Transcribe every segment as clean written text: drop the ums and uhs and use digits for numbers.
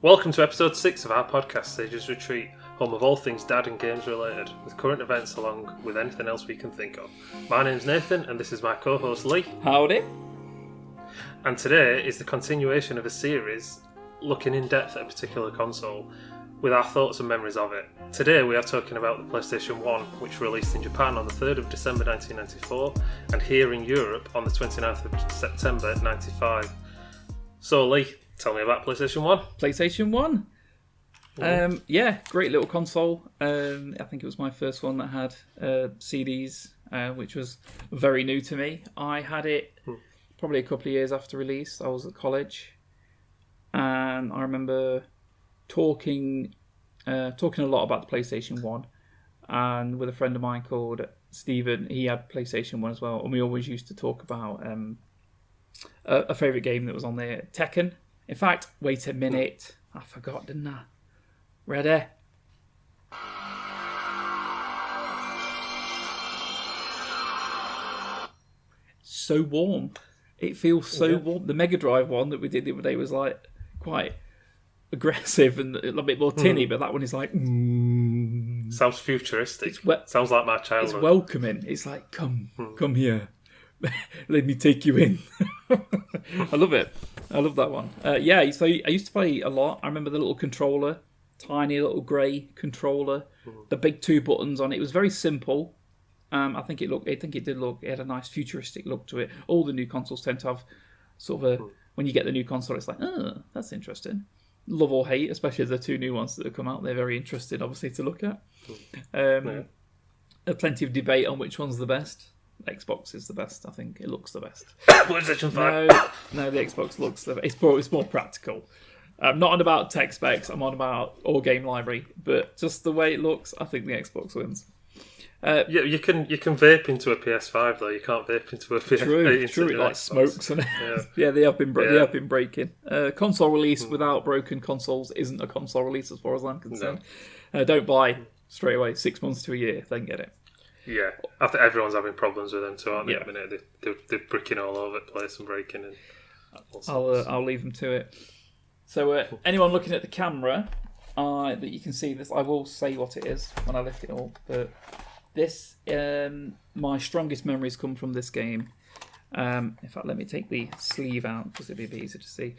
Welcome to episode 6 of our podcast, Sage's Retreat, home of all things dad and games related, with current events along with anything else we can think of. My name's Nathan, and this is my co-host Lee. Howdy. And today is the continuation of a series looking in depth at a particular console, with our thoughts and memories of it. Today we are talking about the PlayStation One, which released in Japan on the 3rd of December 1994, and here in Europe on the 29th of September 95. So Lee, tell me about PlayStation 1. PlayStation 1. Yeah, great little console. I think it was my first one that had CDs, which was very new to me. I had it probably a couple of years after release. I was at college, and I remember talking a lot about the PlayStation 1, and with a friend of mine called Stephen. He had PlayStation 1 as well, and we always used to talk about a favourite game that was on there, Tekken. In fact, wait a minute, I forgot, didn't I? Ready? So warm. It feels so warm. The Mega Drive one that we did the other day was like quite aggressive and a little bit more tinny, but that one is like... Sounds futuristic. Sounds like my childhood. It's welcoming. It's like, come here. Let me take you in. I love it. I love that one. Yeah, so I used to play a lot. I remember the little controller, tiny little grey controller, the big two buttons on it. It was very simple. I think it had a nice futuristic look to it. All the new consoles tend to have sort of when you get the new console, it's like, oh, that's interesting. Love or hate, especially the two new ones that have come out. They're very interesting, obviously, to look at. There's plenty of debate on which one's the best. Xbox is the best. I think it looks the best. PlayStation 5. No, the Xbox looks the best. It's more practical. I'm not on about tech specs. I'm on about all game library. But just the way it looks, I think the Xbox wins. Yeah, you can vape into a PS5 though. You can't vape into a PS5. True. It like smokes and yeah, they have been breaking. Console release without broken consoles isn't a console release as far as I'm concerned. No. Don't buy straight away. 6 months to a year, then get it. Yeah, I think everyone's having problems with them too, aren't they? Yeah. At the minute, they're bricking all over the place and breaking. And I'll leave them to it. So, anyone looking at the camera that you can see this, I will say what it is when I lift it up. But this, my strongest memories come from this game. In fact, let me take the sleeve out because it'll be a bit easier to see.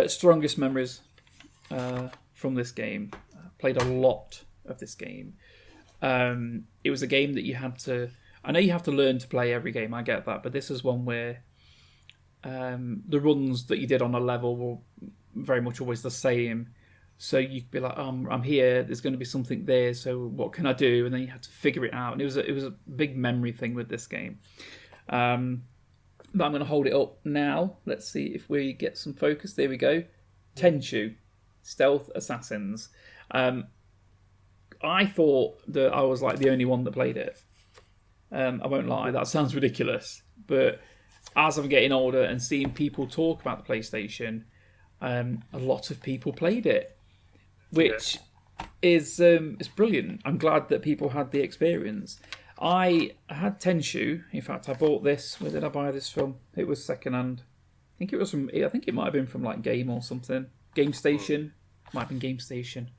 Strongest memories from this game. Played a lot of this game. It was a game that you had to... I know you have to learn to play every game, I get that, but this is one where the runs that you did on a level were very much always the same. So you could be like, I'm here, there's going to be something there, so what can I do? And then you had to figure it out. And it was a big memory thing with this game. But I'm going to hold it up now. Let's see if we get some focus. There we go. Tenchu, Stealth Assassins. I thought that I was like the only one that played it. I won't lie, that sounds ridiculous. But as I'm getting older and seeing people talk about the PlayStation, a lot of people played it, which is brilliant. I'm glad that people had the experience. I had Tenshu. In fact, I bought this. Where did I buy this from? It was secondhand. I think it might have been from like Game or something. Game Station. Might have been Game Station.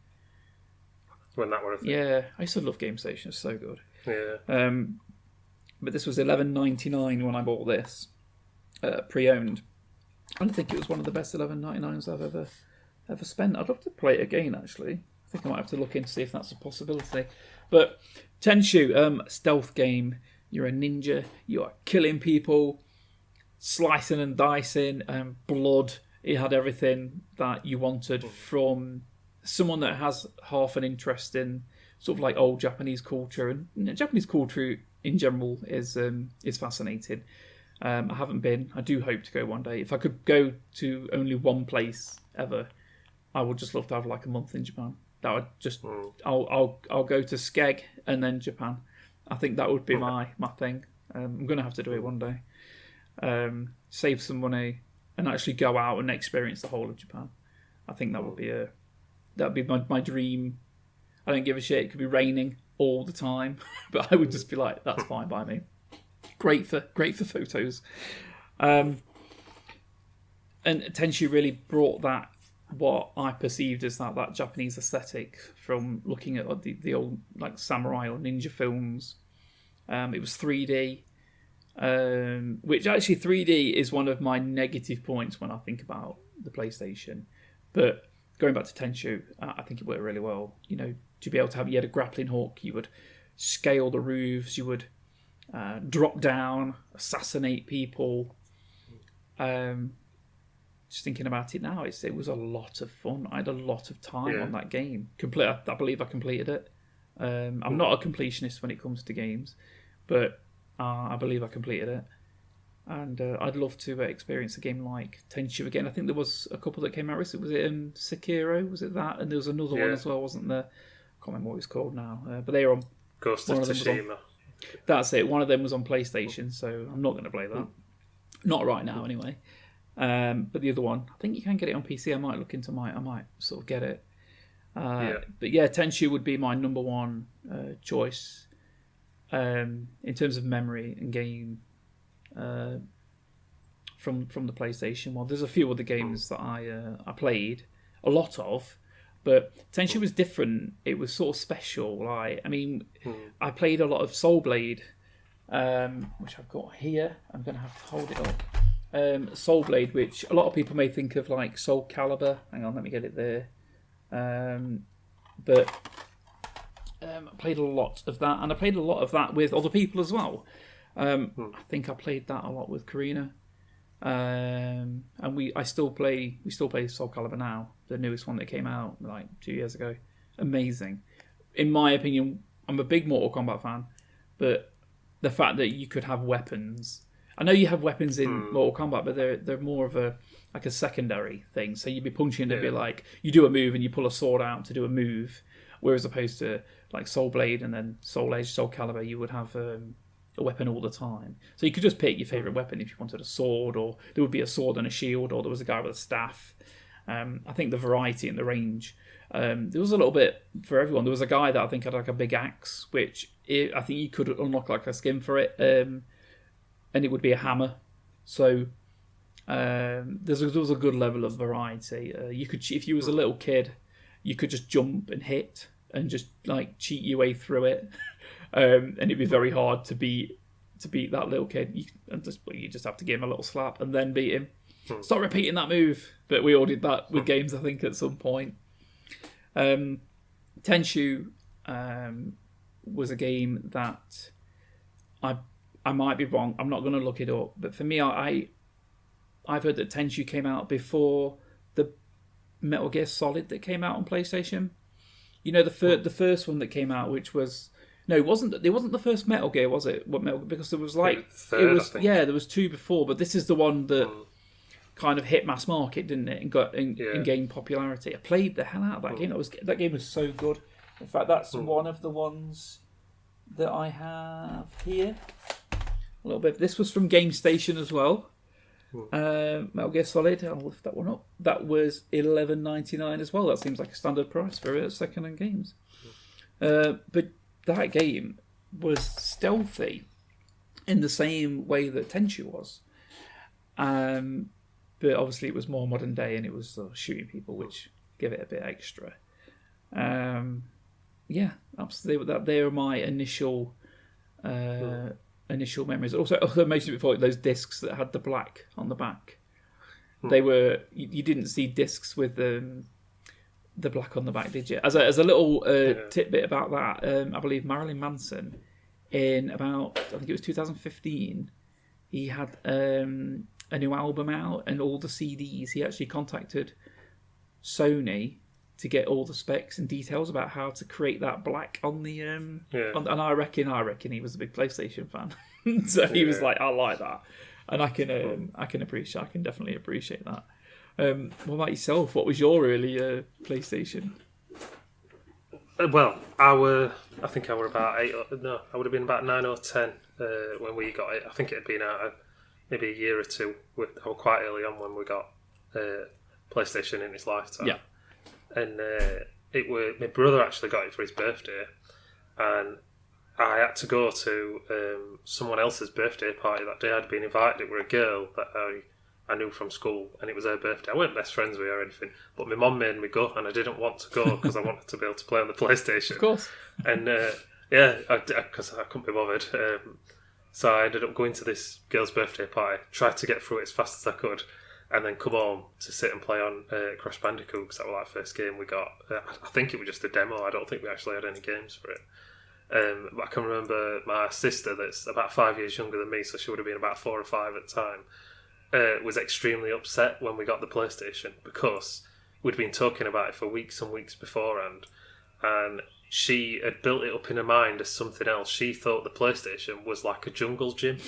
When that were a thing. Yeah, I used to love Game Station. It's so good. Yeah. But this was $11.99 when I bought this, pre-owned. And I think it was one of the best $11.99s I've ever spent. I'd love to play it again, actually. I think I might have to look in to see if that's a possibility. But Tenshu, stealth game. You're a ninja. You are killing people, slicing and dicing, blood. It had everything that you wanted from someone that has half an interest in sort of like old Japanese culture. And Japanese culture in general is fascinating. I haven't been. I do hope to go one day. If I could go to only one place ever, I would just love to have like a month in Japan. That would just I'll go to Skeg and then Japan. I think that would be my thing. I'm gonna have to do it one day. Save some money and actually go out and experience the whole of Japan. I think that would be my dream. I don't give a shit. It could be raining all the time, but I would just be like, that's fine by me. Great for photos. And Tenshu really brought that what I perceived as that Japanese aesthetic from looking at the old like samurai or ninja films. It was 3D, which actually 3D is one of my negative points when I think about the PlayStation. But going back to Tenchu, I think it worked really well. To be able to you had a grappling hook, you would scale the roofs, you would drop down, assassinate people. Just thinking about it now, it was a lot of fun. I had a lot of time on that game. I believe I completed it. I'm not a completionist when it comes to games, but I believe I completed it. And I'd love to experience a game like Tenshu again. I think there was a couple that came out recently. Was it Sekiro? Was it that? And there was another one as well, wasn't there? I can't remember what it's called now. But they were on... Ghost of Tsushima. That's it. One of them was on PlayStation, so I'm not going to play that. Not right now, anyway. But the other one, I think you can get it on PC. I might look into I might sort of get it. But yeah, Tenchu would be my number one choice in terms of memory and game from the PlayStation One. There's a few other games that I played a lot of, but Tenchu was different. It was sort of special. I played a lot of Soul Blade, which I've got here. I'm going to have to hold it up. Soul Blade, which a lot of people may think of like Soul Calibur. Hang on, let me get it there. But I played a lot of that, and I played a lot of that with other people as well. I think I played that a lot with Karina, and we still play Soul Calibur now, the newest one that came out like 2 years ago. Amazing, in my opinion. I'm a big Mortal Kombat fan, but the fact that you could have weapons. I know you have weapons in Mortal Kombat, but they're more of a secondary thing. So you'd be punching, it'd be like you do a move and you pull a sword out to do a move, whereas opposed to like Soul Blade and then Soul Edge, Soul Calibur, you would have a weapon all the time. So you could just pick your favourite weapon if you wanted a sword, or there would be a sword and a shield, or there was a guy with a staff. I think the variety and the range, there was a little bit for everyone. There was a guy that I think had like a big axe, which I think you could unlock like a skin for it. And it would be a hammer. So there was a good level of variety. You could, if you was a little kid, you could just jump and hit and just like cheat your way through it, and it'd be very hard to beat that little kid. You just have to give him a little slap and then beat him. Stop repeating that move. But we all did that with games, I think, at some point. Tenshu was a game that I might be wrong. I'm not going to look it up. But for me, I've heard that Tenshu came out before the Metal Gear Solid that came out on PlayStation. The first one that came out, which was it wasn't the first Metal Gear, was it? Because there was like third, I think. There was two before, but this is the one that kind of hit mass market, didn't it, and got and gained popularity. I played the hell out of that game. That game was so good. In fact, that's one of the ones that I have here. A little bit. This was from Game Station as well. Metal Gear Solid. I'll lift that one up. That was $11.99 as well. That seems like a standard price for second-hand games. But that game was stealthy in the same way that Tenchu was. But obviously it was more modern day, and it was shooting people, which give it a bit extra. Absolutely. They are my initial memories. Also, I mentioned before those discs that had the black on the back. They were you didn't see discs with the black on the back, did you? As a little tidbit about that, I believe Marilyn Manson in about, I think it was 2015, he had a new album out, and all the CDs, he actually contacted Sony to get all the specs and details about how to create that black on the and I reckon he was a big PlayStation fan. So he was like, I like that, and I can definitely appreciate that. What about yourself? What was your early PlayStation? Well, I would have been about 9 or 10 when we got it. I think it had been out maybe a year or two. I was quite early on when we got PlayStation in its lifetime. Yeah. And my brother actually got it for his birthday, and I had to go to someone else's birthday party that day. I'd been invited. It were a girl that I knew from school, and it was her birthday. I weren't best friends with her or anything, but my mum made me go, and I didn't want to go because I wanted to be able to play on the PlayStation. Of course. And because I couldn't be bothered. So I ended up going to this girl's birthday party, tried to get through it as fast as I could, and then come home to sit and play on Crash Bandicoot, because that was like first game we got. I think it was just a demo. I don't think we actually had any games for it. But I can remember my sister, that's about 5 years younger than me, so she would have been about 4 or 5 at the time, was extremely upset when we got the PlayStation, because we'd been talking about it for weeks and weeks beforehand, and she had built it up in her mind as something else. She thought the PlayStation was like a jungle gym.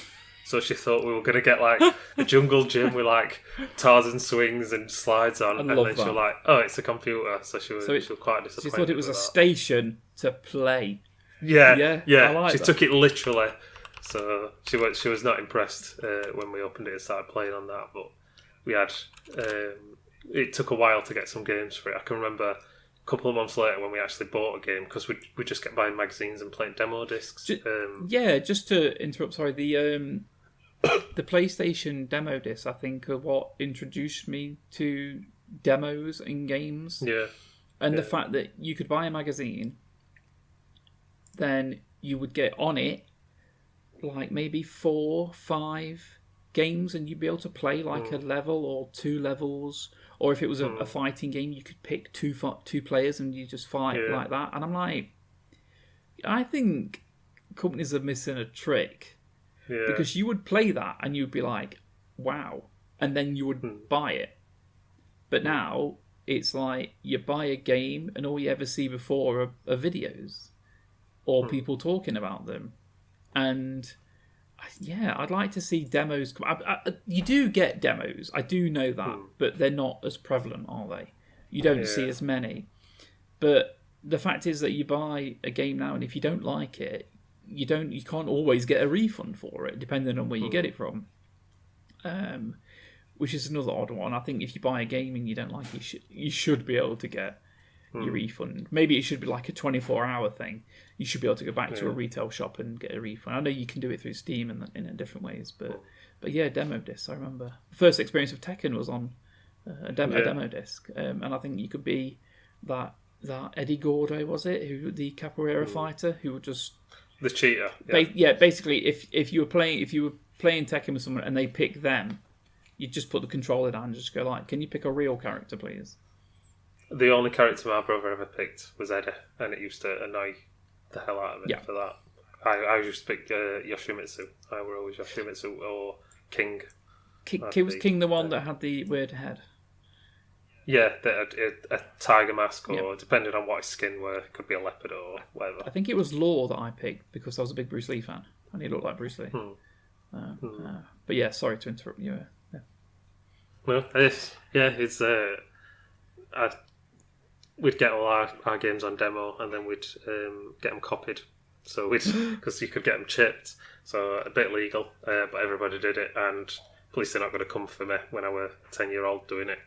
So she thought we were going to get like a jungle gym with like Tarzan swings and slides on. And then she was like, oh, it's a computer. So she was quite disappointed. She thought it was a station to play. Yeah. I like she that. took it literally. So she was not impressed when we opened it and started playing on that. But we had... it took a while to get some games for it. I can remember... couple of months later when we actually bought a game, because we just kept buying magazines and playing demo discs. Just to interrupt, sorry, the PlayStation demo discs, I think, are what introduced me to demos in games. Yeah. And the fact that you could buy a magazine, then you would get on it like maybe 4, 5 games, and you'd be able to play like a level or 2 levels. Or if it was a fighting game, you could pick two players and you just fight like that. And I'm like, I think companies are missing a trick. Yeah. Because you would play that and you'd be like, wow. And then you would buy it. But now, it's like you buy a game and all you ever see before are videos. Or people talking about them. And... yeah, I'd like to see demos. You do get demos, I do know that, but they're not as prevalent, are they? You don't see as many. But the fact is that you buy a game now, and if you don't like it, you can't always get a refund for it, depending on where you get it from. Which is another odd one. I think if you buy a game and you don't like it, you should be able to get your refund. Maybe it should be like a 24-hour thing. You should be able to go back to a retail shop and get a refund. I know you can do it through Steam in different ways, but yeah, demo discs. I remember first experience of Tekken was on a demo disc, and I think you could be that Eddie Gordo, was it, who the capoeira fighter who would just the cheater. Basically, if you were playing Tekken with someone and they pick them, you just put the controller down and just go like, "Can you pick a real character, please?" The only character my brother ever picked was Eddie, and it used to annoy the hell out of me for that. I used to pick Yoshimitsu. I were always Yoshimitsu or King. Was King the one that had the weird head? Yeah, a tiger mask, or depending on what his skin were, it could be a leopard or whatever. I think it was Law that I picked because I was a big Bruce Lee fan, and he looked like Bruce Lee. But yeah, sorry to interrupt you. No, we'd get all our games on demo, and then we'd get them copied. So because you could get them chipped, so a bit illegal, but everybody did it, and police are not going to come for me when I were 10-year-old doing it,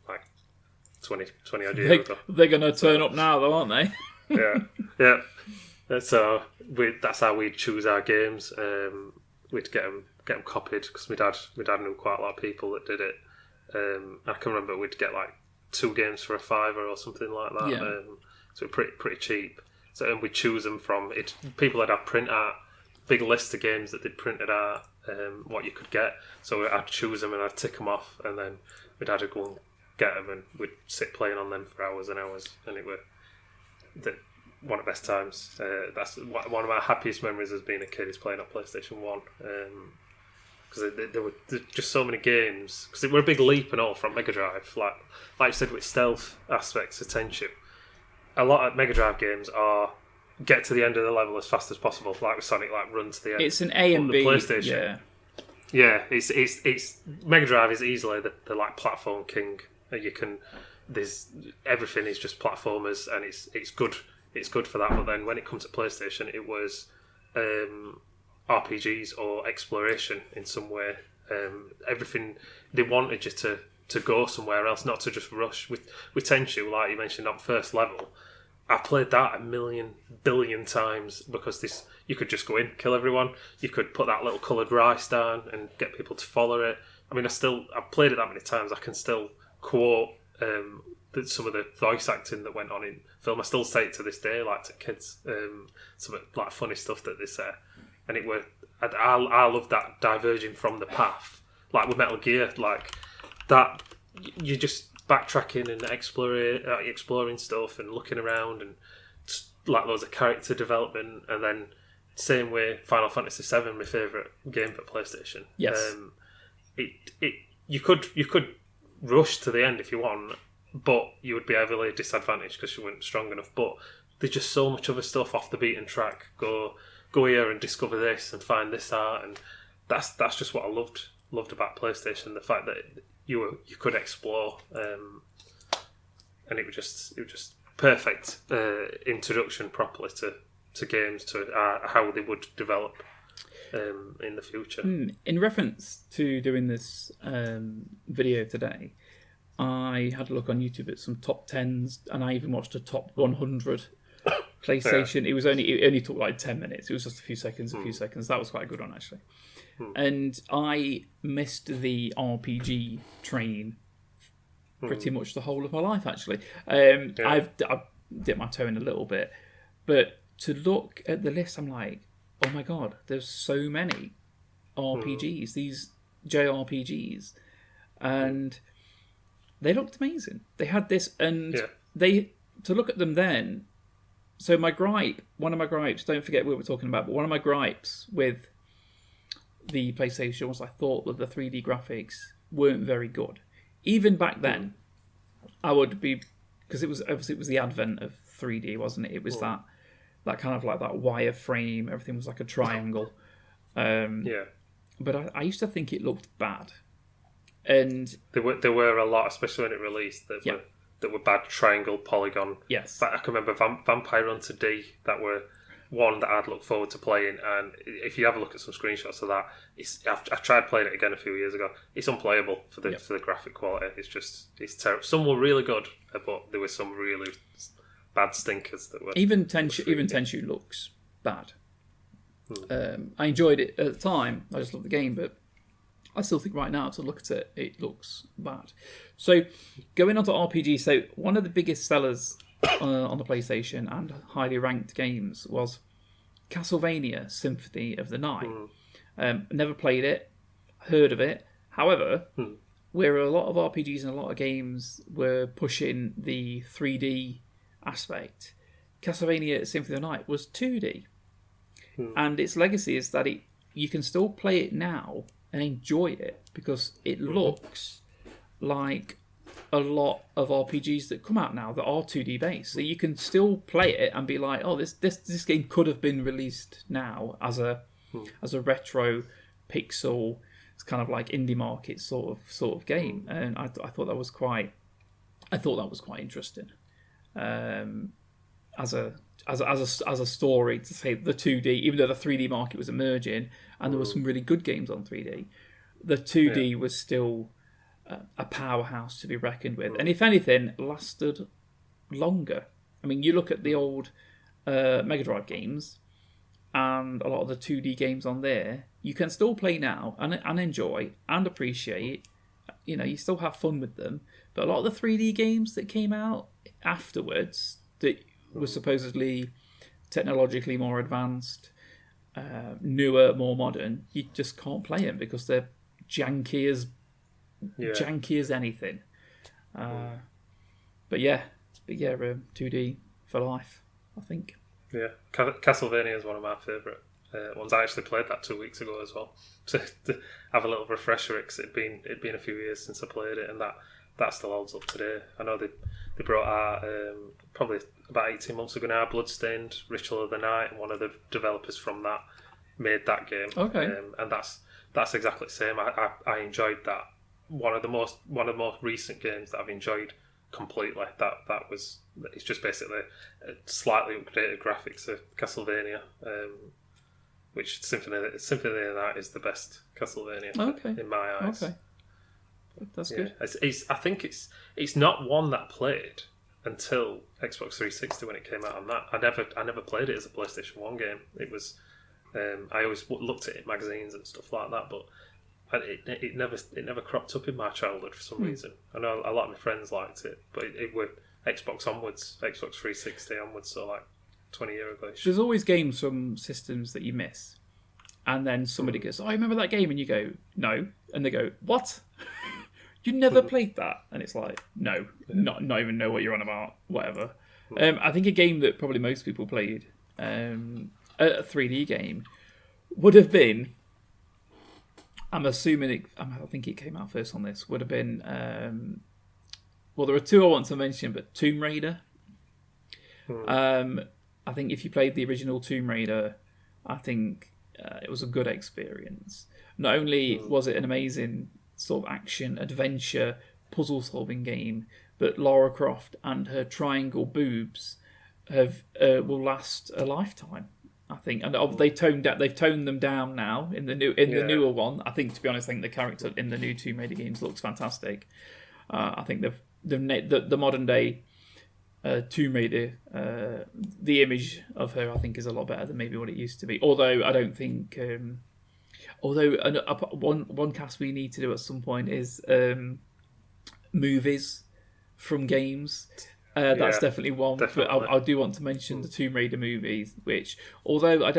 like 20 odd years ago. They're going to turn up now, though, aren't they? yeah. So that's how we'd choose our games. We'd get them copied, because my dad knew quite a lot of people that did it. I can remember we'd get like 2 games for $5 or something like that. Yeah. So pretty cheap. So and we'd choose them from it. People that had print out big list of games that they'd printed out, what you could get. So I'd choose them and I'd tick them off, and then my dad would go and get them, and we'd sit playing on them for hours and hours, and it were one of the best times. That's one of my happiest memories as being a kid, is playing on PlayStation 1. Because there were just so many games. Because it were a big leap and all from Mega Drive. Like you said, with stealth aspects of Tenchu. A lot of Mega Drive games are get to the end of the level as fast as possible. Like with Sonic, like run to the end. It's an A and B. PlayStation. Yeah. It's Mega Drive is easily the like platform king. You can everything is just platformers, and it's good. It's good for that. But then when it comes to PlayStation, it was RPGs or exploration in some way. Everything they wanted you to go somewhere else, not to just rush. With Tenchu, like you mentioned, on first level, I played that 1 billion times, because you could just go in, kill everyone. You could put that little coloured rice down and get people to follow it. I mean, I've played it that many times. I can still quote some of the voice acting that went on in film. I still say it to this day, like to kids, some like funny stuff that they say, and I love that diverging from the path, like with Metal Gear, like that. You're just backtracking and exploring stuff and looking around and like loads of character development, and then same way Final Fantasy VII, my favourite game for PlayStation. Yes. You could rush to the end if you want, but you would be heavily disadvantaged because you weren't strong enough. But there's just so much other stuff off the beaten track. Go here and discover this and find this art, and that's just what I loved about PlayStation. The fact that you could explore, and it was just perfect introduction properly to games, to how they would develop in the future. In reference to doing this video today, I had a look on YouTube at some top 10s, and I even watched a top 100 PlayStation. Yeah. It only took like 10 minutes. It was just a few seconds. That was quite a good one, actually. And I missed the RPG train pretty much the whole of my life, actually. I've dipped my toe in a little bit, but to look at the list, I'm like, oh my god, there's so many RPGs, these JRPGs, and they looked amazing. They had this, and to look at them then. So one of my gripes, don't forget what we're talking about, but one of my gripes with the PlayStation was I thought that the 3D graphics weren't very good. Even back then, I would be, because it was the advent of 3D, wasn't it? It was that kind of like that wireframe. Everything was like a triangle. But I used to think it looked bad, and there were a lot, especially when it released, that were bad triangle polygon. Yes, but I can remember Vampire Hunter D, that were one that I'd look forward to playing, and if you have a look at some screenshots of that, I tried playing it again a few years ago. It's unplayable for the graphic quality. It's terrible. Some were really good, but there were some really bad stinkers that were. Even Tenchu looks bad. I enjoyed it at the time. I just loved the game, but I still think right now to look at it, it looks bad. So going on to RPG, so one of the biggest sellers on the PlayStation and highly ranked games was Castlevania Symphony of the Night. Never played it, heard of it. However, where a lot of RPGs and a lot of games were pushing the 3D aspect, Castlevania Symphony of the Night was 2D. And its legacy is that you can still play it now and enjoy it because it looks like a lot of RPGs that come out now that are 2D based. So you can still play it and be like, oh, this game could have been released now as a retro pixel, it's kind of like indie market sort of game. And I thought that was quite interesting. As a story, to say the 2D, even though the 3D market was emerging and there were some really good games on 3D, the 2D was still a powerhouse to be reckoned with, and if anything, lasted longer. I mean, you look at the old Mega Drive games and a lot of the 2D games on there, you can still play now and enjoy and appreciate. You know, you still have fun with them, but a lot of the 3D games that came out afterwards that were supposedly technologically more advanced, newer, more modern, you just can't play them because they're janky as anything. But 2D for life, I think. Yeah, Castlevania is one of my favourite ones. I actually played that 2 weeks ago as well to have a little refresher, because it'd been a few years since I played it, and that still holds up today. I know they brought out probably about 18 months ago now, Bloodstained Ritual of the Night, and one of the developers from that made that game. Okay, and that's exactly the same. I enjoyed that. One of the most recent games that I've enjoyed completely. It's just basically slightly updated graphics of Castlevania, which Symphony of the Night is the best Castlevania in my eyes. Okay, that's good. I think it's not one that played until Xbox 360 when it came out on that. I never played it as a PlayStation 1 game. It was I always looked at it in magazines and stuff like that, but and it never cropped up in my childhood for some reason. I know a lot of my friends liked it, but it were Xbox onwards, Xbox 360 onwards, so like 20 years ago. There's always games from systems that you miss. And then somebody goes, "Oh, I remember that game," and you go, "No," and they go, "What? You never played that?" And it's like, "No, not even know what you're on about." Whatever. I think a game that probably most people played, a 3D game, would have been. I'm assuming I think it came out first on this. Would have been. Well, there are two I want to mention, but Tomb Raider. I think if you played the original Tomb Raider, I think. It was a good experience. Not only was it an amazing sort of action, adventure, puzzle-solving game, but Lara Croft and her triangle boobs will last a lifetime, I think. And they've toned them down now in the newer one. I think, to be honest, I think the character in the new Tomb Raider games looks fantastic. I think the modern day Tomb Raider, the image of her, I think, is a lot better than maybe what it used to be. Although I don't think, one cast we need to do at some point is movies from games. That's definitely one. Definitely. But I do want to mention the Tomb Raider movies, which, although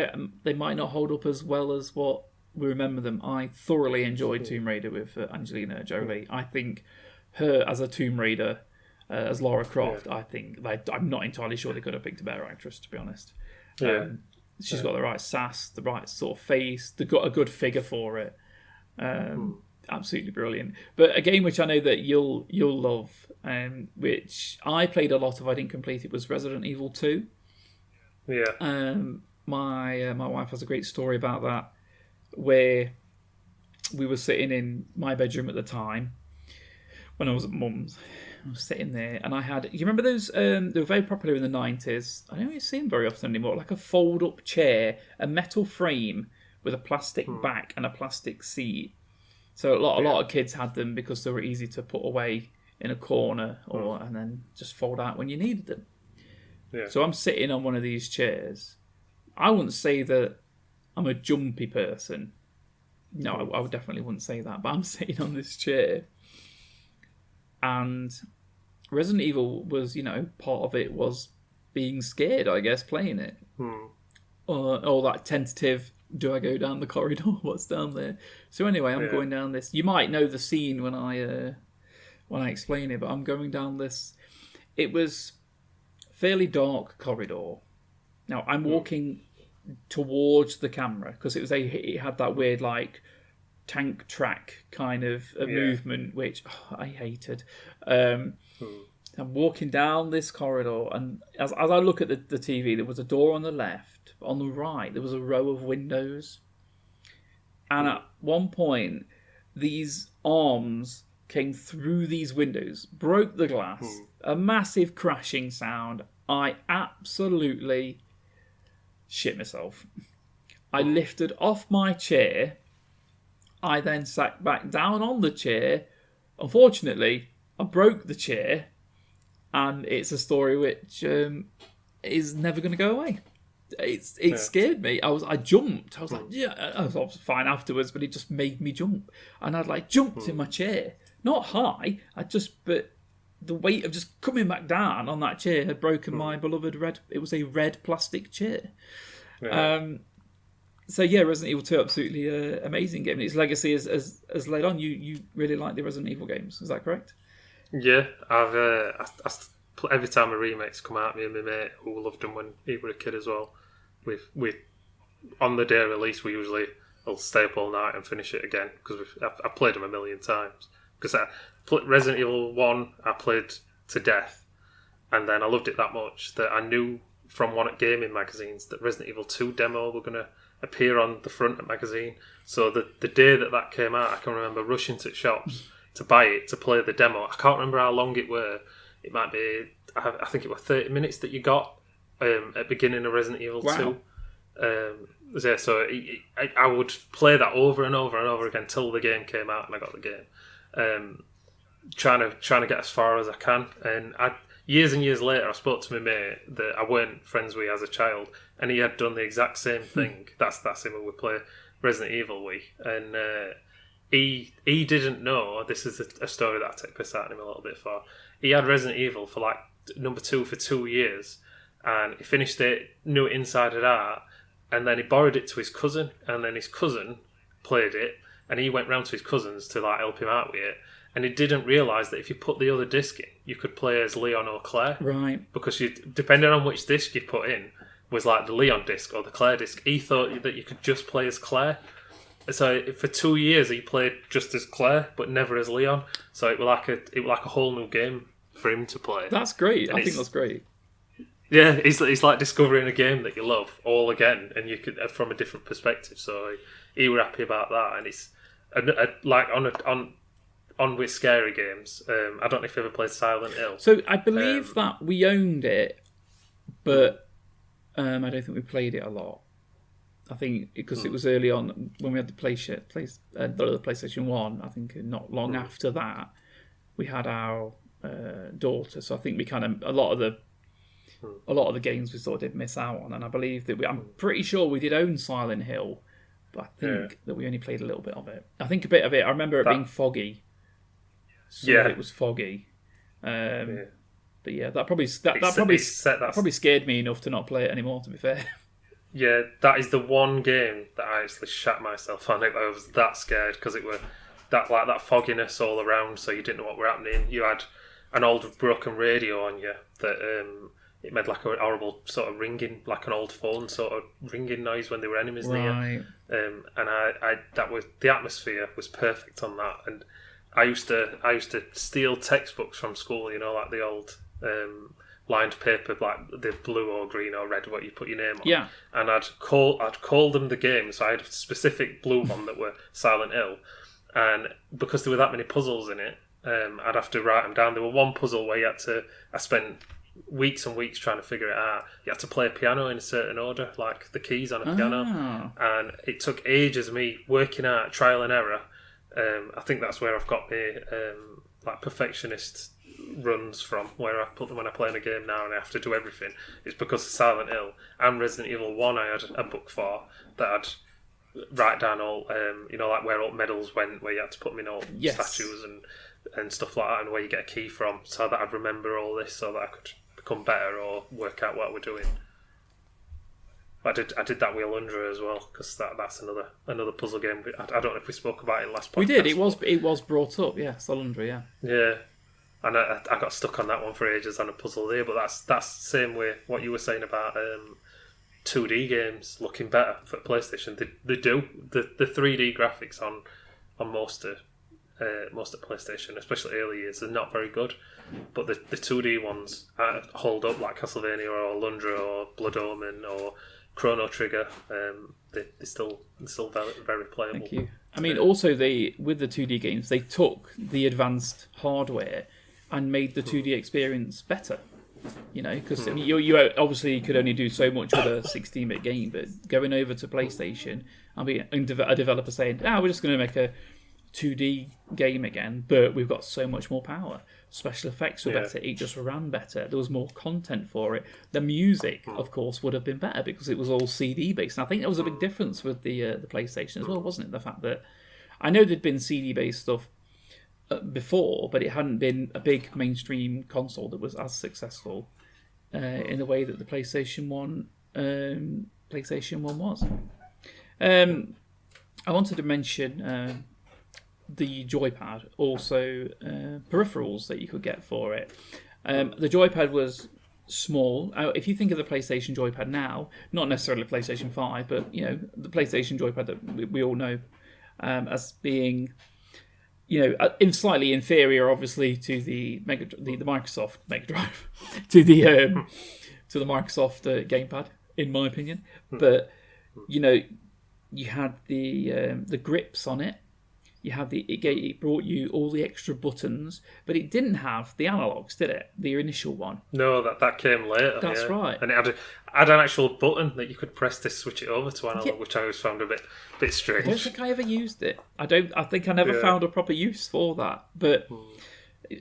they might not hold up as well as what we remember them. I thoroughly enjoyed Tomb Raider with Angelina Jolie. I think her as a Tomb Raider. As Lara Croft, I think I'm not entirely sure they could have picked a better actress, to be honest. She's got the right sass, the right sort of face. They've got a good figure for it. Absolutely brilliant. But a game which I know that you'll love, which I played a lot of, I didn't complete it, was Resident Evil 2. Yeah. My wife has a great story about that, where we were sitting in my bedroom at the time when I was at mum's. I was sitting there, and I had. You remember those? They were very popular in the 90s. I don't really see them very often anymore. Like a fold-up chair, a metal frame with a plastic back and a plastic seat. So a lot of kids had them because they were easy to put away in a corner, and then just fold out when you needed them. Yeah. So I'm sitting on one of these chairs. I wouldn't say that I'm a jumpy person. No, I definitely wouldn't say that. But I'm sitting on this chair. And Resident Evil was, part of it was being scared, I guess, playing it. Or that tentative, do I go down the corridor? What's down there? So anyway, I'm going down this. You might know the scene when I explain it, but I'm going down this. It was fairly dark corridor. Now, I'm walking towards the camera because it had that weird, like, tank track kind of movement, which I hated. I'm walking down this corridor, and as I look at the TV, there was a door on the left. On the right, there was a row of windows. And at one point, these arms came through these windows, broke the glass, a massive crashing sound. I absolutely shit myself. I lifted off my chair. I then sat back down on the chair. Unfortunately, I broke the chair, and it's a story which is never going to go away. It scared me. I jumped. I was like, I was fine afterwards, but it just made me jump, and I'd jumped in my chair, not high. But the weight of just coming back down on that chair had broken my beloved red. It was a red plastic chair. Yeah. So yeah, Resident Evil 2, absolutely amazing game. Its legacy has led on. You really like the Resident Evil games, is that correct? Yeah, every time a remake's come out, me and my mate who loved them when he was a kid as well, we on the day of release we usually will stay up all night and finish it again because I've played them a million times. Because Resident Evil 1 I played to death, and then I loved it that much that I knew from one at gaming magazines that Resident Evil 2 demo were going to appear on the front of the magazine. So the day that came out, I can remember rushing to shops to buy it, to play the demo. I can't remember how long it were. It might be, I think it was 30 minutes that you got at the beginning of Resident Evil 2. So I would play that over and over and over again till the game came out and I got the game. Trying to get as far as I can. And years and years later, I spoke to my mate that I weren't friends with as a child, and he had done the exact same thing. That's him who we play Resident Evil with. And he didn't know. This is a story that I take piss out of him a little bit for. He had Resident Evil for like number 2 for 2 years, and he finished it, knew it inside and out, and then he borrowed it to his cousin, and then his cousin played it, and he went round to his cousins to like help him out with it, and he didn't realise that if you put the other disc in, you could play as Leon or Claire. Right. Because depending on which disc you put in, was like the Leon disc or the Claire disc. He thought that you could just play as Claire. So for 2 years he played just as Claire, but never as Leon. So it was like a whole new game for him to play. That's great. And I think that's great. Yeah, it's like discovering a game that you love all again, and you could from a different perspective. So he was happy about that, and it's like on with scary games. I don't know if you ever played Silent Hill. So I believe that we owned it, but I don't think we played it a lot. I think because it was early on when we had the PlayStation One. I think not long after that we had our daughter. So I think we kind of a lot of the games we sort of did miss out on. And I believe that I'm pretty sure we did own Silent Hill, but I think that we only played a little bit of it. I think a bit of it. I remember it being foggy. So it was foggy. But yeah, that probably scared me enough to not play it anymore. To be fair. Yeah, that is the one game that I actually shat myself on. I was that scared because it were that fogginess all around, so you didn't know what were happening. You had an old broken radio on you that it made like a horrible sort of ringing, like an old phone sort of ringing noise when there were enemies near. And that was the atmosphere was perfect on that. And I used to steal textbooks from school, you know, like the old lined paper, like the blue or green or red, what you put your name on. Yeah. And I'd call them the game. So I had a specific blue one that were Silent Hill, and because there were that many puzzles in it, I'd have to write them down. There were one puzzle where I spent weeks and weeks trying to figure it out. You had to play a piano in a certain order, like the keys on a piano, and it took ages of me working out trial and error. I think that's where I've got my like perfectionist runs from, where I put them when I play in a game now and I have to do everything. It's because of Silent Hill and Resident Evil 1 I had a book for that I'd write down all like where all medals went, where you had to put them in all statues and stuff like that, and where you get a key from, so that I'd remember all this so that I could become better or work out what we're doing. I did that with Alundra as well, because that's another puzzle game. I don't know if we spoke about it last podcast. We did. It was brought up. Yes, Alundra. Yeah. And I got stuck on that one for ages on a puzzle there, but that's the same way what you were saying about 2D games looking better for PlayStation. They do the 3D graphics on most of PlayStation, especially early years, are not very good. But the 2D ones hold up, like Castlevania or Alundra or Blood Omen or Chrono Trigger. They're still very, very playable. Thank you. I mean, also with the 2D games, they took the advanced hardware and made the 2D experience better. You know, because I mean, you obviously could only do so much with a 16-bit game, but going over to PlayStation and a developer saying, we're just going to make a 2D game again, but we've got so much more power. Special effects were better. It just ran better. There was more content for it. The music, of course, would have been better because it was all CD based. And I think that was a big difference with the PlayStation as well, wasn't it? The fact that I know there'd been CD based stuff before, but it hadn't been a big mainstream console that was as successful in the way that the PlayStation One was. I wanted to mention the joypad, also peripherals that you could get for it. The joypad was small. If you think of the PlayStation joypad now, not necessarily PlayStation 5, but you know the PlayStation joypad that we all know as being, slightly inferior, obviously, to the Microsoft Mega Drive, to the Microsoft gamepad, in my opinion. But you had the grips on it. You had it brought you all the extra buttons, but it didn't have the analogs, did it? The initial one. No, that came later. That's right. And it had an actual button that you could press to switch it over to analog, which I always found a bit strange. I don't think I ever used it. I think I never found a proper use for that. But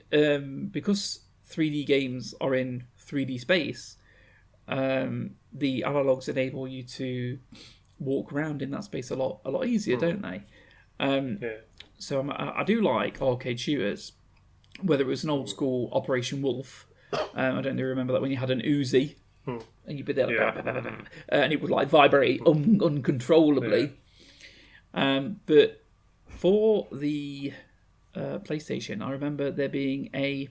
because 3D games are in 3D space, the analogs enable you to walk around in that space a lot easier, don't they? I do like arcade shooters, whether it was an old school Operation Wolf. I don't know, remember that when you had an Uzi and you'd be there, and it would like vibrate uncontrollably. But for the PlayStation, I remember there being a.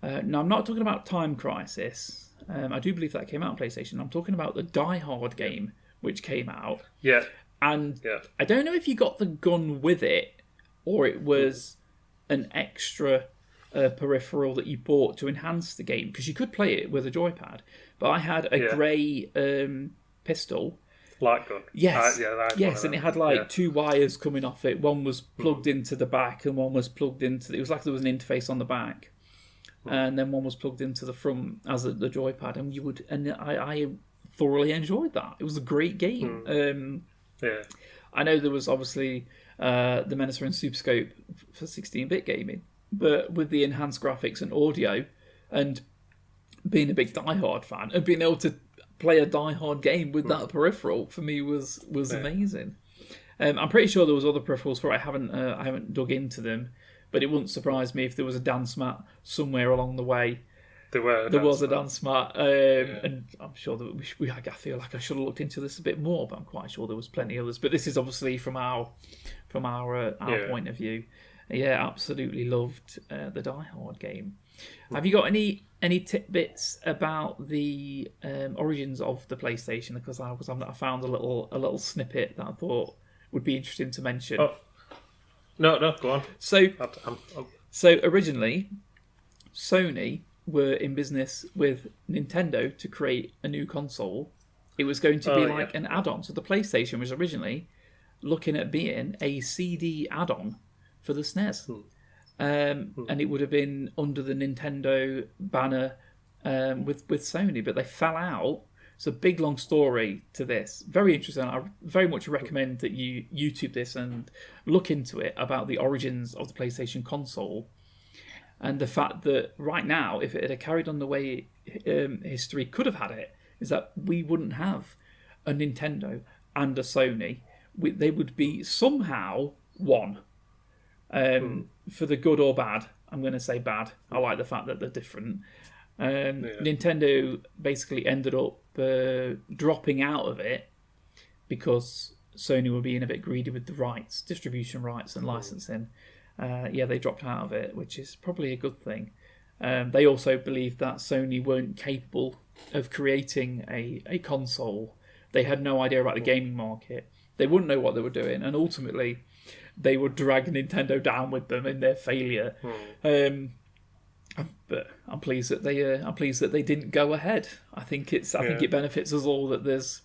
Now, I'm not talking about Time Crisis. I do believe that came out on PlayStation. I'm talking about the Die Hard game, which came out. Yeah. And I don't know if you got the gun with it, or it was an extra peripheral that you bought to enhance the game, because you could play it with a joypad. But I had a grey pistol. Light gun. Yes. And it had two wires coming off it. One was plugged into the back, and one was plugged into. It was like there was an interface on the back, and then one was plugged into the front as the joypad. And I thoroughly enjoyed that. It was a great game. I know there was obviously the Menacer and Super Scope for 16-bit gaming, but with the enhanced graphics and audio, and being a big Die Hard fan, and being able to play a Die Hard game with that peripheral for me was amazing. I'm pretty sure there was other peripherals for it. I haven't dug into them, but it wouldn't surprise me if there was a dance mat somewhere along the way. There was a dance mat, and I'm sure that I feel like I should have looked into this a bit more, but I'm quite sure there was plenty others. But this is obviously from our point of view. Yeah, absolutely loved the Die Hard game. Have you got any tidbits about the origins of the PlayStation? Because I found a little snippet that I thought would be interesting to mention. Oh. No, go on. So originally, Sony were in business with Nintendo to create a new console. It was going to be like an add-on. So the PlayStation was originally looking at being a CD add-on for the SNES. And it would have been under the Nintendo banner with Sony, but they fell out. It's a big, long story to this. Very interesting. I very much recommend that you YouTube this and look into it about the origins of the PlayStation console. And the fact that right now, if it had carried on the way history could have had it, is that we wouldn't have a Nintendo and a Sony. They would be somehow one. For the good or bad. I'm going to say bad. I like the fact that they're different. Nintendo basically ended up dropping out of it because Sony were being a bit greedy with the rights, distribution rights and licensing. They dropped out of it, which is probably a good thing. They also believed that Sony weren't capable of creating a console. They had no idea about the gaming market. They wouldn't know what they were doing, and ultimately they would drag Nintendo down with them in their failure. But I'm pleased that they didn't go ahead. I think it benefits us all that there's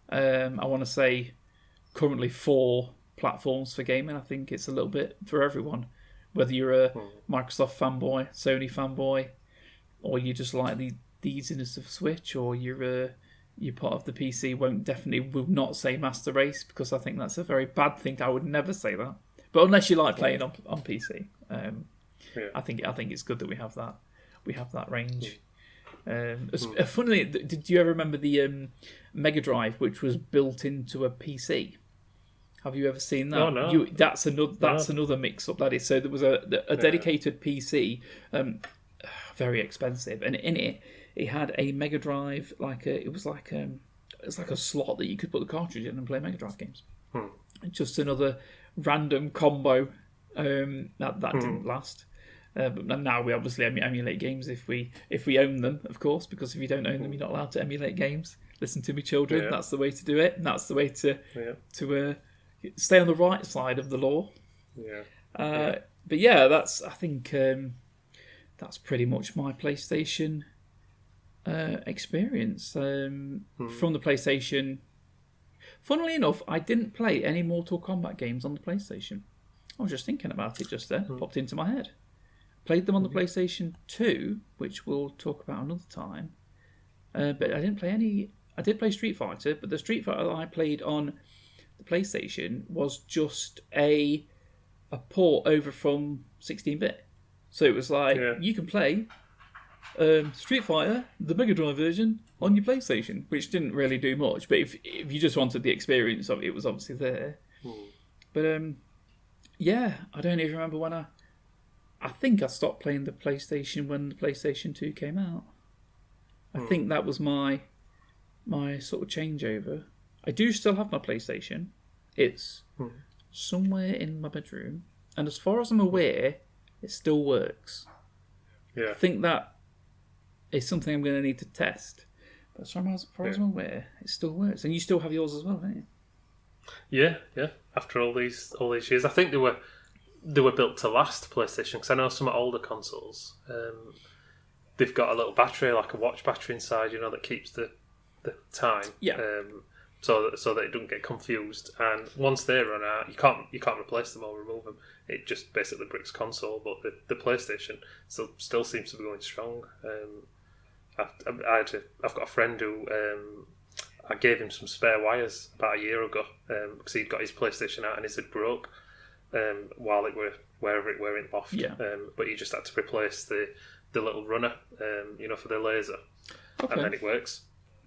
I want to say currently 4 platforms for gaming. I think it's a little bit for everyone, whether you're a Microsoft fanboy, Sony fanboy, or you just like the easiness of Switch, or you're part of the PC. Will not say Master Race, because I think that's a very bad thing. I would never say that, but unless you like playing on PC, I think it's good that we have that range. Funnily, did you ever remember the Mega Drive, which was built into a PC? Have you ever seen that? Oh, no. That's another mix-up. That is. So there was a dedicated PC, very expensive, and in it had a Mega Drive, it was like a slot that you could put the cartridge in and play Mega Drive games. Just another random combo that didn't last. But now we obviously emulate games if we own them, of course, because if you don't own them, you're not allowed to emulate games. Listen to me, children. That's the way to do it. And that's the way to stay on the right side of the law. But I think that's pretty much my PlayStation experience from the PlayStation. Funnily enough, I didn't play any Mortal Kombat games on the PlayStation. I was just thinking about it just then. Popped into my head. Played them on the PlayStation 2, which we'll talk about another time. But I didn't play any. I did play Street Fighter, but the Street Fighter that I played on the PlayStation was just a port over from 16-bit. So it was like, you can play Street Fighter, the Mega Drive version, on your PlayStation, which didn't really do much. But if you just wanted the experience of it, it was obviously there. But Yeah, I don't even remember when I think I stopped playing the PlayStation when the PlayStation 2 came out. I think that was my sort of changeover. I do still have my PlayStation. It's somewhere in my bedroom, and as far as I'm aware, it still works. Yeah. I think that is something I'm going to need to test. But as far as I'm aware, it still works. And you still have yours as well, don't you? Yeah. After all these years, I think they were built to last, PlayStation, because I know some older consoles, they've got a little battery, like a watch battery inside, that keeps the time. Yeah. So that it doesn't get confused. And once they run out, you can't replace them or remove them. It just basically bricks console. But the PlayStation still seems to be going strong. I've got a friend who I gave him some spare wires about a year ago because he'd got his PlayStation out and his had broke while it were wherever it were in loft. Yeah. But he just had to replace the little runner, for the laser, Okay. and then it works.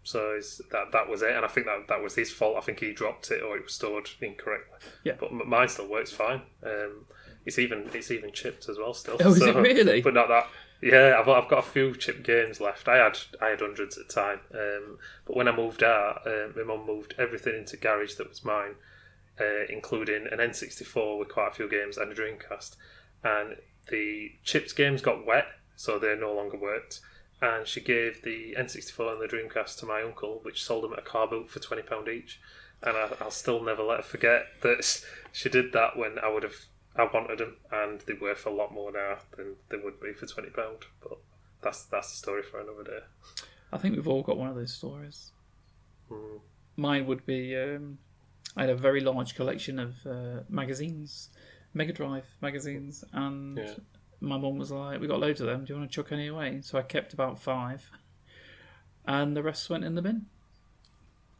So that was it, and I think that was his fault. I think he dropped it or it was stored incorrectly. Yeah. But mine still works fine. It's even chipped as well still. Oh, is it really? But not that. Yeah, I've got a few chipped games left. I had hundreds at the time. But when I moved out, my mum moved everything into garage that was mine, including an N64 with quite a few games and a Dreamcast. And the chipped games got wet, so they no longer worked. And she gave the N64 and the Dreamcast to my uncle, which sold them at a car boot for £20 each. And I'll still never let her forget that she did that when I wanted them, and they're worth a lot more now than they would be for £20. But that's the story for another day. I think we've all got one of those stories. Mine would be I had a very large collection of magazines, Mega Drive magazines, and my mum was like, "We got loads of them. Do you want to chuck any away?" So I kept about 5, and the rest went in the bin.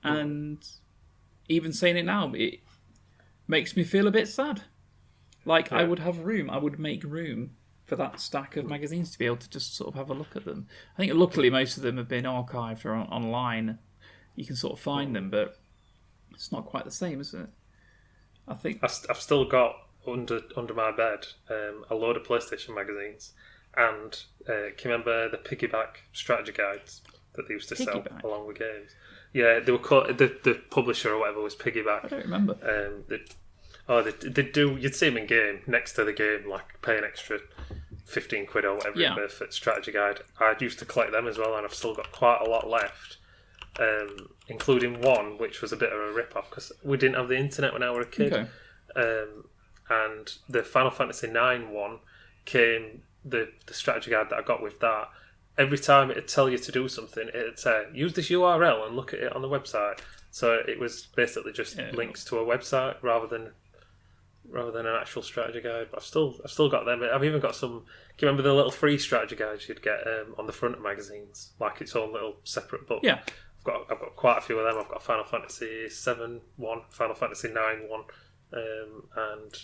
And even saying it now, it makes me feel a bit sad. Like, I would have room. I would make room for that stack of magazines to be able to just sort of have a look at them. I think luckily most of them have been archived or online. You can sort of find them, but it's not quite the same, is it? I think I've still got under my bed a load of PlayStation magazines, and can you remember the piggyback strategy guides that they used to sell along with games? Yeah, they were called, the publisher or whatever was Piggyback. I don't remember. They do. You'd see them in game next to the game, like pay an extra £15 or whatever it was for strategy guide. I used to collect them as well, and I've still got quite a lot left, including one which was a bit of a rip-off because we didn't have the internet when I was a kid. Okay. And the Final Fantasy IX one came, the strategy guide that I got with that, every time it'd tell you to do something, it'd say, use this URL and look at it on the website. So it was basically just links to a website rather than an actual strategy guide. But I've still got them. I've even got some. Do you remember the little free strategy guides you'd get on the front of magazines, like its own little separate book? Yeah. I've got quite a few of them. I've got Final Fantasy VII one, Final Fantasy IX one, and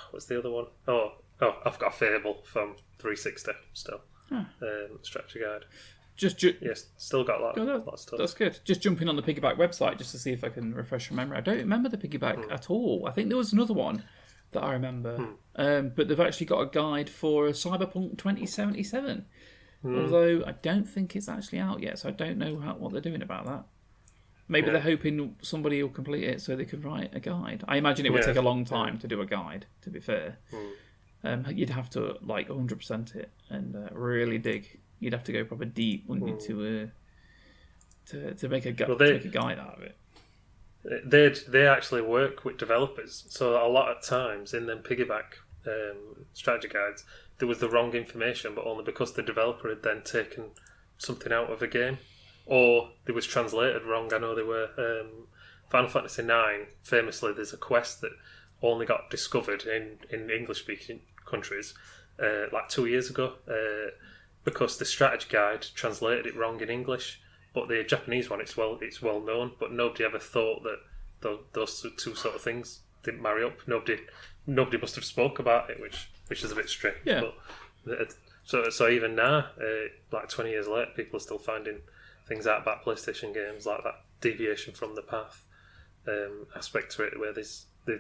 what's the other one? Oh, I've got a Fable from 360 still. Strategy guide. Yes, still got a lot of stuff. That's good. Just jumping on the Piggyback website just to see if I can refresh my memory. I don't remember the Piggyback at all. I think there was another one that I remember, but they've actually got a guide for Cyberpunk 2077. Although I don't think it's actually out yet, so I don't know what they're doing about that. Maybe they're hoping somebody will complete it so they can write a guide. I imagine it would take a long time to do a guide, to be fair. You'd have to 100% it and really dig. You'd have to go proper deep, wouldn't you, to make a guide out of it. They actually work with developers, so a lot of times in them Piggyback strategy guides, there was the wrong information, but only because the developer had then taken something out of a game, or it was translated wrong. I know they were Final Fantasy IX. Famously, there's a quest that only got discovered in English-speaking countries 2 years ago. Because the strategy guide translated it wrong in English, but the Japanese one, it's well known, but nobody ever thought that those two sort of things didn't marry up. Nobody must have spoke about it, which is a bit strange. Yeah. But so even now, 20 years later, people are still finding things out about PlayStation games, like that deviation from the path aspect to it, where they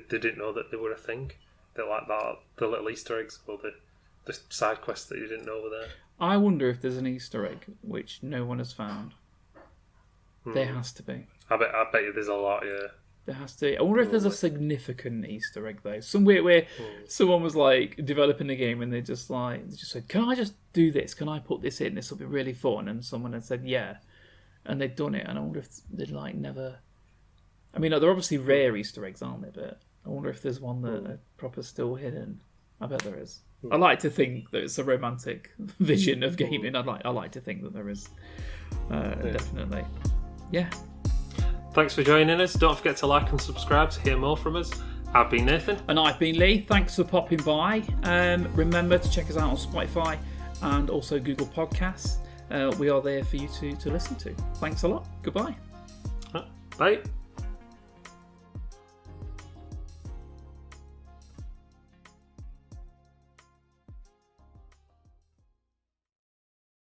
didn't know that they were a thing. They're like that, the little Easter eggs or the side quests that you didn't know were there. I wonder if there's an Easter egg which no one has found. There has to be. I bet you there's a lot, yeah. There has to be. I wonder if there's a significant Easter egg though. Somewhere where someone was like developing a game and they just said, "Can I just do this? Can I put this in? This will be really fun." And someone had said, "Yeah," and they'd done it. And I wonder if they'd like never. I mean, they're obviously rare Easter eggs, aren't they? But I wonder if there's one that are proper still hidden. I bet there is. I like to think that it's a romantic vision of gaming. I like to think that there is. Definitely. Yeah. Thanks for joining us. Don't forget to like and subscribe to hear more from us. I've been Nathan. And I've been Lee. Thanks for popping by. Remember to check us out on Spotify and also Google Podcasts. We are there for you to listen to. Thanks a lot. Goodbye. Bye.